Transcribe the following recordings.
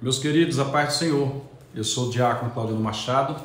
Meus queridos, a paz do Senhor. Eu sou o diácono Claudino Machado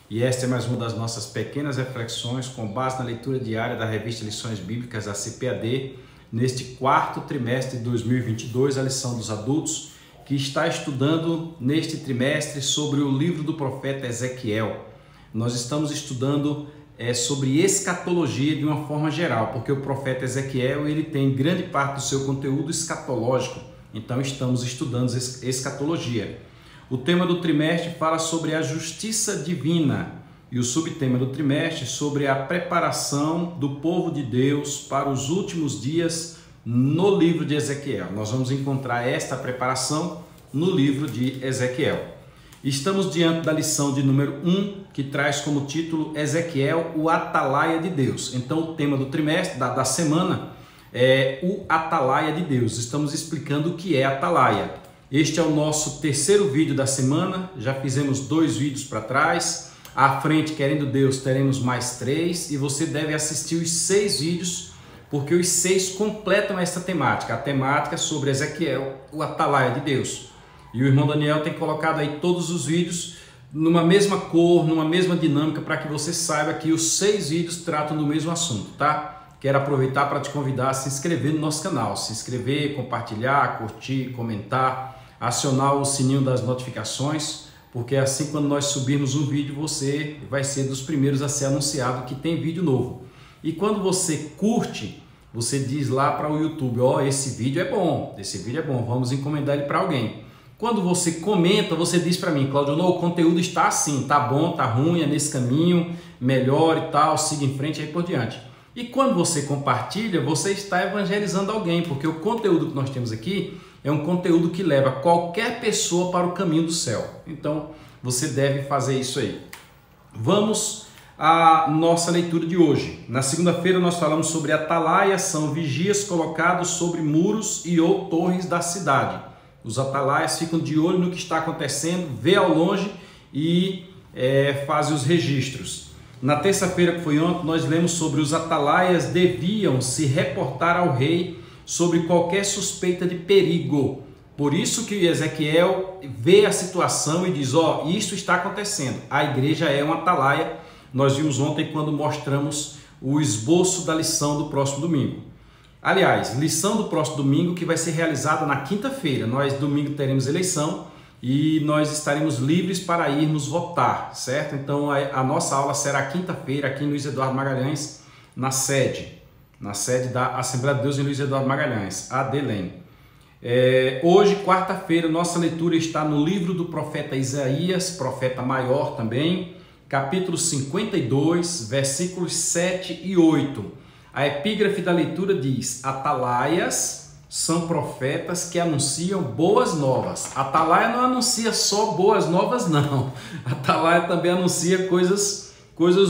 e esta é mais uma das nossas pequenas reflexões com base na leitura diária da revista Lições Bíblicas da CPAD, neste quarto trimestre de 2022, a lição dos adultos, que está estudando neste trimestre sobre o livro do profeta Ezequiel. Nós estamos estudando sobre escatologia de uma forma geral, porque o profeta Ezequiel ele tem grande parte do seu conteúdo escatológico. Então estamos estudando escatologia. O tema do trimestre fala sobre a justiça divina e o subtema do trimestre sobre a preparação do povo de Deus para os últimos dias no livro de Ezequiel. Nós vamos encontrar esta preparação no livro de Ezequiel. Estamos diante da lição de número 1, que traz como título Ezequiel, o atalaia de Deus. Então o tema do trimestre, da semana, é o atalaia de Deus. Estamos explicando o que é atalaia. Este é o nosso terceiro vídeo da semana, já fizemos 2 vídeos para trás. À frente, querendo Deus, teremos mais 3 e você deve assistir os 6 vídeos, porque os 6 completam esta temática, a temática sobre Ezequiel, o atalaia de Deus. E o irmão Daniel tem colocado aí todos os vídeos numa mesma cor, numa mesma dinâmica, para que você saiba que os 6 vídeos tratam do mesmo assunto, tá? Quero aproveitar para te convidar a se inscrever no nosso canal, se inscrever, compartilhar, curtir, comentar, acionar o sininho das notificações, porque assim quando nós subirmos um vídeo, você vai ser dos primeiros a ser anunciado que tem vídeo novo. E quando você curte, você diz lá para o YouTube, ó, esse vídeo é bom, vamos encomendar ele para alguém. Quando você comenta, você diz para mim, Claudio, o conteúdo está assim, tá bom, tá ruim, é nesse caminho, melhor e tal, siga em frente e aí por diante. E quando você compartilha, você está evangelizando alguém, porque o conteúdo que nós temos aqui é um conteúdo que leva qualquer pessoa para o caminho do céu. Então, você deve fazer isso aí. Vamos à nossa leitura de hoje. Na segunda-feira nós falamos sobre atalaias, são vigias colocados sobre muros e ou torres da cidade. Os atalaias ficam de olho no que está acontecendo, vê ao longe e fazem os registros. Na terça-feira, que foi ontem, nós lemos sobre os atalaias deviam se reportar ao rei sobre qualquer suspeita de perigo. Por isso que Ezequiel vê a situação e diz, ó, isso está acontecendo. A igreja é um atalaia. Nós vimos ontem quando mostramos o esboço da lição do próximo domingo. Aliás, lição do próximo domingo que vai ser realizada na quinta-feira. Nós domingo teremos eleição e nós estaremos livres para irmos votar, certo? Então a nossa aula será quinta-feira aqui em Luiz Eduardo Magalhães, na sede da Assembleia de Deus em Luiz Eduardo Magalhães, ADLEM. Hoje, quarta-feira, nossa leitura está no livro do profeta Isaías, profeta maior também, capítulo 52, versículos 7 e 8. A epígrafe da leitura diz, atalaias são profetas que anunciam boas novas. Atalaia não anuncia só boas novas, não. Atalaia também anuncia coisas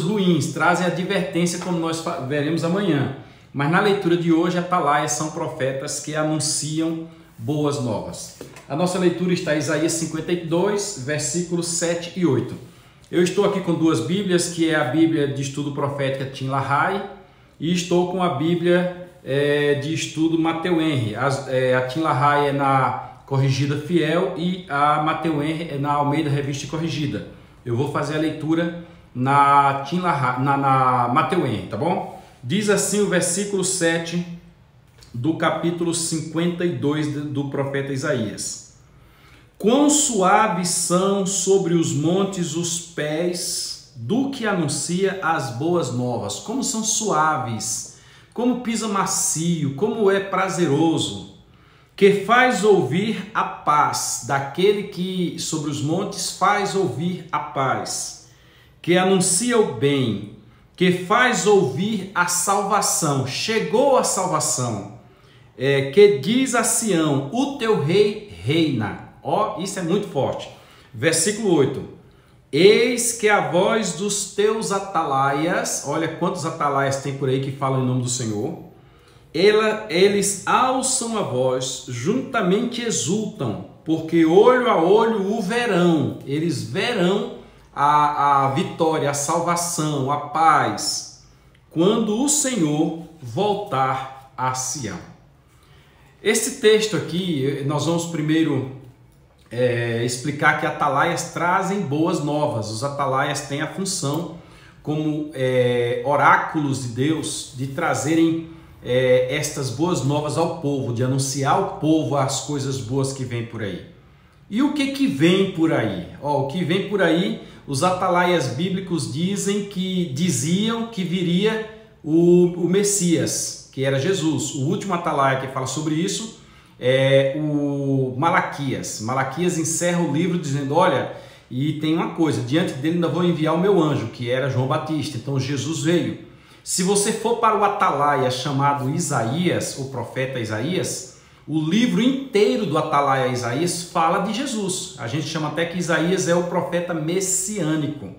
ruins, trazem advertência, como nós veremos amanhã. Mas na leitura de hoje, atalaias são profetas que anunciam boas novas. A nossa leitura está em Isaías 52, versículos 7 e 8. Eu estou aqui com 2 Bíblias, que é a Bíblia de Estudo Profética Tim LaHaye, e estou com a Bíblia de estudo Mateu Henry. A Tim LaHaye é na Corrigida Fiel e a Mateu Henry é na Almeida Revista Corrigida. Eu vou fazer a leitura na Tim LaHaye, na Mateu Henry, tá bom? Diz assim o versículo 7 do capítulo 52 do profeta Isaías. Quão suaves são sobre os montes os pés do que anuncia as boas novas. Como são suaves, como pisa macio, como é prazeroso, que faz ouvir a paz, daquele que sobre os montes faz ouvir a paz, que anuncia o bem, que faz ouvir a salvação, chegou a salvação, que diz a Sião, o teu rei reina. Ó, isso é muito forte. Versículo 8. Eis que a voz dos teus atalaias, olha quantos atalaias tem por aí que falam em nome do Senhor, eles alçam a voz, juntamente exultam, porque olho a olho o verão, eles verão a vitória, a salvação, a paz, quando o Senhor voltar a Sião. Esse texto aqui, nós vamos primeiro explicar que atalaias trazem boas novas. Os atalaias têm a função, como oráculos de Deus, de trazerem estas boas novas ao povo, de anunciar ao povo as coisas boas que vêm por aí. E o que vem por aí? O que vem por aí, os atalaias bíblicos diziam que viria o Messias, que era Jesus. O último atalaia que fala sobre isso é o Malaquias. Malaquias encerra o livro dizendo, olha, e tem uma coisa, diante dele ainda vou enviar o meu anjo, que era João Batista. Então Jesus veio. Se você for para o atalaia chamado Isaías, o profeta Isaías, o livro inteiro do atalaia Isaías fala de Jesus. A gente chama até que Isaías é o profeta messiânico.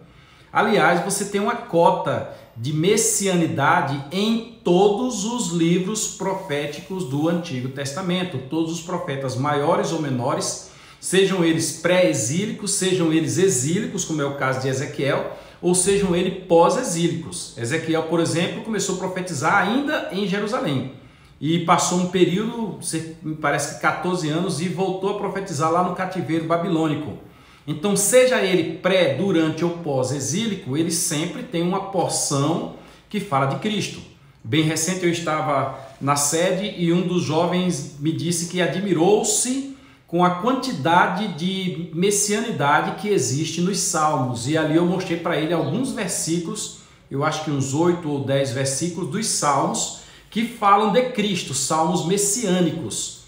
Aliás, você tem uma cota de messianidade em todos os livros proféticos do Antigo Testamento. Todos os profetas maiores ou menores, sejam eles pré-exílicos, sejam eles exílicos, como é o caso de Ezequiel, ou sejam eles pós-exílicos. Ezequiel, por exemplo, começou a profetizar ainda em Jerusalém. E passou um período, me parece que 14 anos, e voltou a profetizar lá no cativeiro babilônico. Então, seja ele pré, durante ou pós-exílico, ele sempre tem uma porção que fala de Cristo. Bem recente eu estava na sede e um dos jovens me disse que admirou-se com a quantidade de messianidade que existe nos Salmos. E ali eu mostrei para ele alguns versículos, eu acho que uns 8 ou 10 versículos dos Salmos, que falam de Cristo, salmos messiânicos.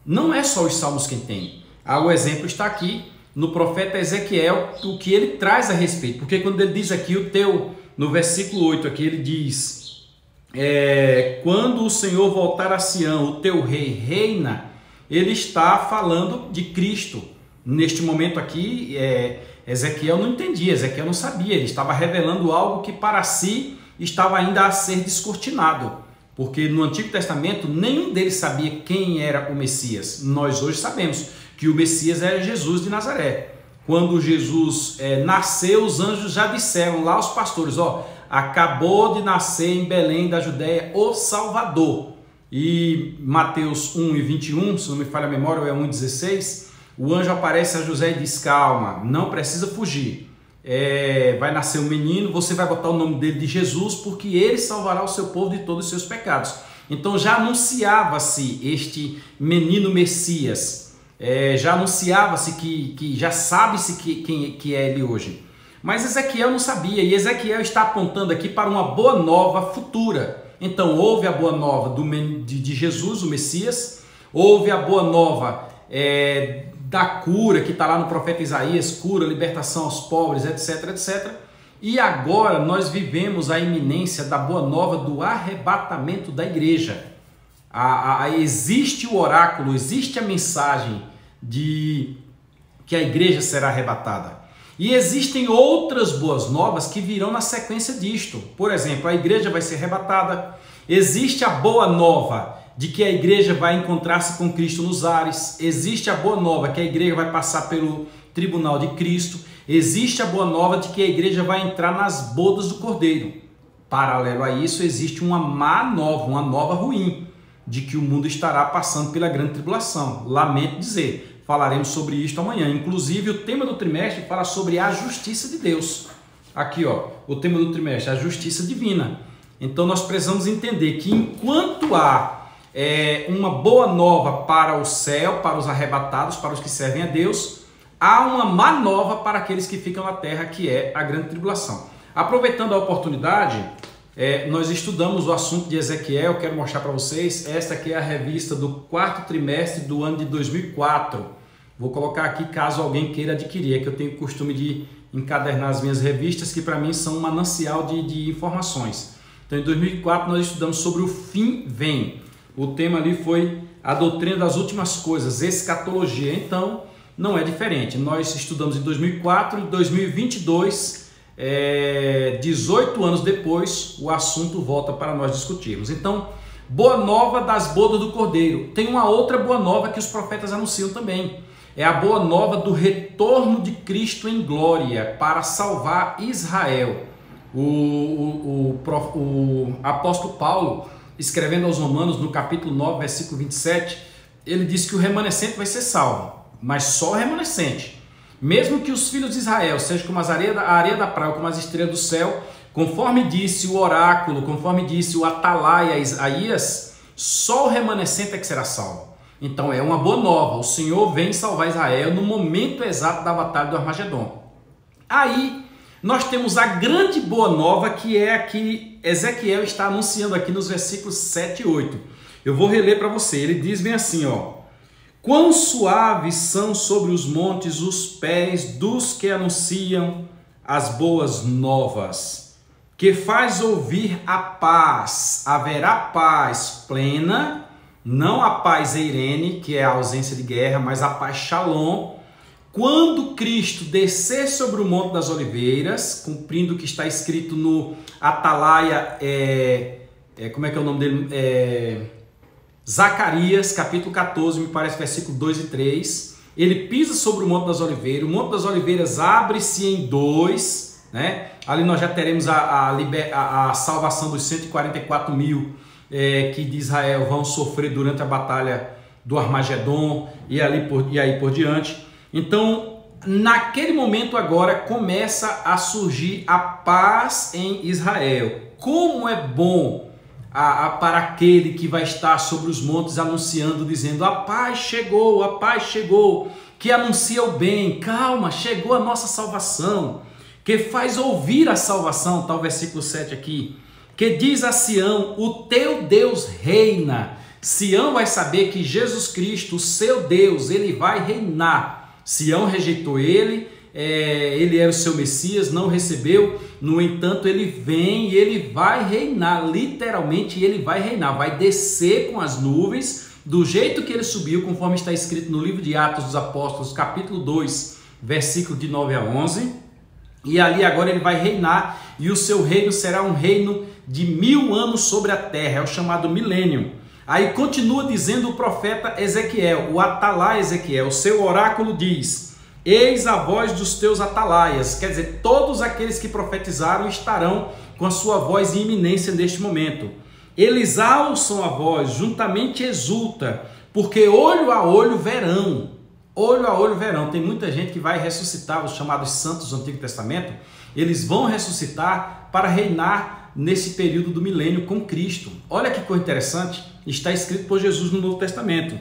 Não é só os salmos que tem. O exemplo está aqui no profeta Ezequiel, o que ele traz a respeito. Porque quando ele diz aqui, no versículo 8, aqui ele diz, quando o Senhor voltar a Sião, o teu rei reina, ele está falando de Cristo. Neste momento aqui, Ezequiel não entendia, Ezequiel não sabia, ele estava revelando algo que para si estava ainda a ser descortinado. Porque no Antigo Testamento nenhum deles sabia quem era o Messias. Nós hoje sabemos que o Messias era Jesus de Nazaré. Quando Jesus nasceu, os anjos já disseram lá aos pastores, acabou de nascer em Belém da Judéia o Salvador. E Mateus 1:21, se não me falha a memória, ou é 1:16, o anjo aparece a José e diz, calma, não precisa fugir. Vai nascer um menino, você vai botar o nome dele de Jesus, porque ele salvará o seu povo de todos os seus pecados. Então já anunciava-se este menino Messias, já anunciava-se que já sabe-se que é ele hoje. Mas Ezequiel não sabia, e Ezequiel está apontando aqui para uma boa nova futura. Então houve a boa nova de Jesus, o Messias, houve a boa nova da cura, que está lá no profeta Isaías, cura, libertação aos pobres, etc, etc. E agora nós vivemos a iminência da boa nova do arrebatamento da igreja. Existe o oráculo, existe a mensagem de que a igreja será arrebatada. E existem outras boas novas que virão na sequência disto. Por exemplo, a igreja vai ser arrebatada. Existe a boa nova de que a igreja vai encontrar-se com Cristo nos ares. Existe a boa nova que a igreja vai passar pelo tribunal de Cristo. Existe a boa nova de que a igreja vai entrar nas bodas do Cordeiro. Paralelo a isso, existe uma má nova, uma nova ruim, de que o mundo estará passando pela grande tribulação. Lamento dizer, falaremos sobre isto amanhã. Inclusive, o tema do trimestre fala sobre a justiça de Deus. Aqui, o tema do trimestre, a justiça divina. Então, nós precisamos entender que enquanto há uma boa nova para o céu, para os arrebatados, para os que servem a Deus, há uma má nova para aqueles que ficam na terra, que é a grande tribulação. Aproveitando a oportunidade, nós estudamos o assunto de Ezequiel. Quero mostrar para vocês, esta aqui é a revista do quarto trimestre do ano de 2004. Vou colocar aqui caso alguém queira adquirir, que eu tenho o costume de encadernar as minhas revistas, que para mim são um manancial de informações. Então, em 2004 nós estudamos sobre o fim vem. O tema ali foi a doutrina das últimas coisas, escatologia. Então, não é diferente. Nós estudamos em 2004 e 2022, 18 anos depois, o assunto volta para nós discutirmos. Então, boa nova das bodas do Cordeiro. Tem uma outra boa nova que os profetas anunciam também. É a boa nova do retorno de Cristo em glória para salvar Israel. O apóstolo Paulo, escrevendo aos Romanos, no capítulo 9, versículo 27, ele diz que o remanescente vai ser salvo. mas só o remanescente. Mesmo que os filhos de Israel sejam como a areia da praia, como as estrelas do céu, conforme disse o oráculo, conforme disse o atalaia Isaías, só o remanescente é que será salvo. Então é uma boa nova, o Senhor vem salvar Israel no momento exato da batalha do Armagedon. Aí nós temos a grande boa nova, que é a que Ezequiel está anunciando aqui nos versículos 7 e 8. Eu vou reler para você, ele diz bem assim, ó: quão suaves são sobre os montes os pés dos que anunciam as boas novas, que faz ouvir a paz, haverá paz plena, não a paz eirene, que é a ausência de guerra, mas a paz shalom, quando Cristo descer sobre o Monte das Oliveiras, cumprindo o que está escrito no Atalaia, como é que é o nome dele? Zacarias, capítulo 14, me parece, versículo 2 e 3. Ele pisa sobre o Monte das Oliveiras, o Monte das Oliveiras abre-se em dois, né? Ali nós já teremos a salvação dos 144 mil que de Israel vão sofrer durante a batalha do Armagedon e aí por diante. Então, naquele momento agora começa a surgir a paz em Israel. Como é bom para aquele que vai estar sobre os montes anunciando, dizendo: a paz chegou, que anuncia o bem, calma, chegou a nossa salvação, que faz ouvir a salvação, está o versículo 7 aqui, que diz a Sião: o teu Deus reina. Sião vai saber que Jesus Cristo, o seu Deus, ele vai reinar. Sião rejeitou ele era o seu Messias, não recebeu, no entanto ele vem e ele vai reinar, literalmente ele vai reinar, vai descer com as nuvens, do jeito que ele subiu, conforme está escrito no livro de Atos dos Apóstolos, capítulo 2, versículo de 9 a 11, e ali agora ele vai reinar, e o seu reino será um reino de 1000 anos sobre a terra, é o chamado milênio. Aí continua dizendo o profeta Ezequiel, o atalaia Ezequiel, o seu oráculo diz: eis a voz dos teus atalaias, quer dizer, todos aqueles que profetizaram estarão com a sua voz em iminência neste momento. Eles alçam a voz, juntamente exulta, porque olho a olho verão. Olho a olho verão. Tem muita gente que vai ressuscitar, os chamados santos do Antigo Testamento, eles vão ressuscitar para reinar nesse período do milênio com Cristo. Olha que coisa interessante, está escrito por Jesus no Novo Testamento.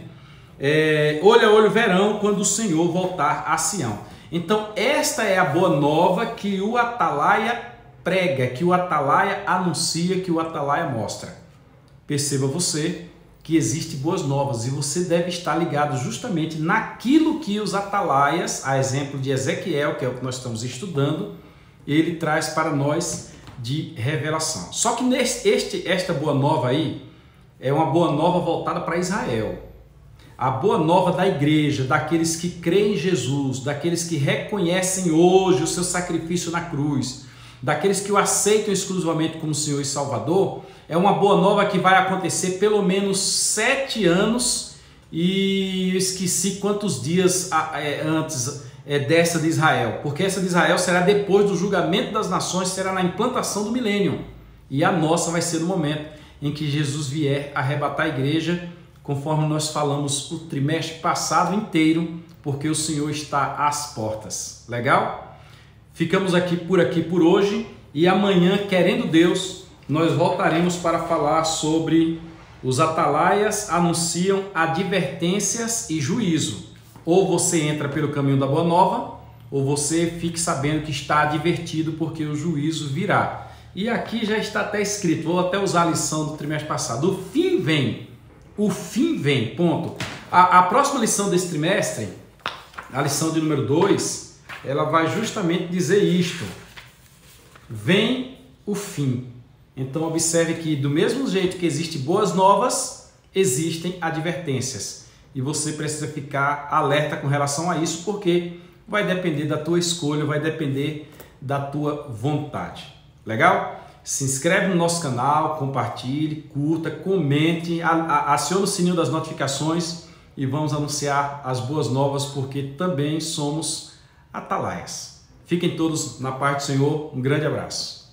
Olho a olho verão quando o Senhor voltar a Sião. Então esta é a boa nova que o atalaia prega, que o atalaia anuncia, que o atalaia mostra. Perceba você que existe boas novas e você deve estar ligado justamente naquilo que os atalaias, a exemplo de Ezequiel, que é o que nós estamos estudando, ele traz para nós de revelação. Só que esta boa nova aí é uma boa nova voltada para Israel. A boa nova da igreja, daqueles que creem em Jesus, daqueles que reconhecem hoje o seu sacrifício na cruz, daqueles que o aceitam exclusivamente como Senhor e Salvador, é uma boa nova que vai acontecer pelo menos 7 anos, e eu esqueci quantos dias antes dessa de Israel, porque essa de Israel será depois do julgamento das nações, será na implantação do milênio, e a nossa vai ser no momento em que Jesus vier arrebatar a igreja, conforme nós falamos o trimestre passado inteiro, porque o Senhor está às portas. Legal? Ficamos aqui por hoje, e amanhã, querendo Deus, nós voltaremos para falar sobre os atalaias anunciam advertências e juízo. Ou você entra pelo caminho da boa nova, ou você fique sabendo que está advertido, porque o juízo virá. E aqui já está até escrito, vou até usar a lição do trimestre passado: o fim vem. O fim vem, ponto. A próxima lição desse trimestre, a lição de número 2, ela vai justamente dizer isto: vem o fim. Então observe que do mesmo jeito que existem boas novas, existem advertências. E você precisa ficar alerta com relação a isso, porque vai depender da tua escolha, vai depender da tua vontade. Legal? Se inscreve no nosso canal, compartilhe, curta, comente, acione o sininho das notificações e vamos anunciar as boas novas, porque também somos atalaias. Fiquem todos na paz do Senhor. Um grande abraço.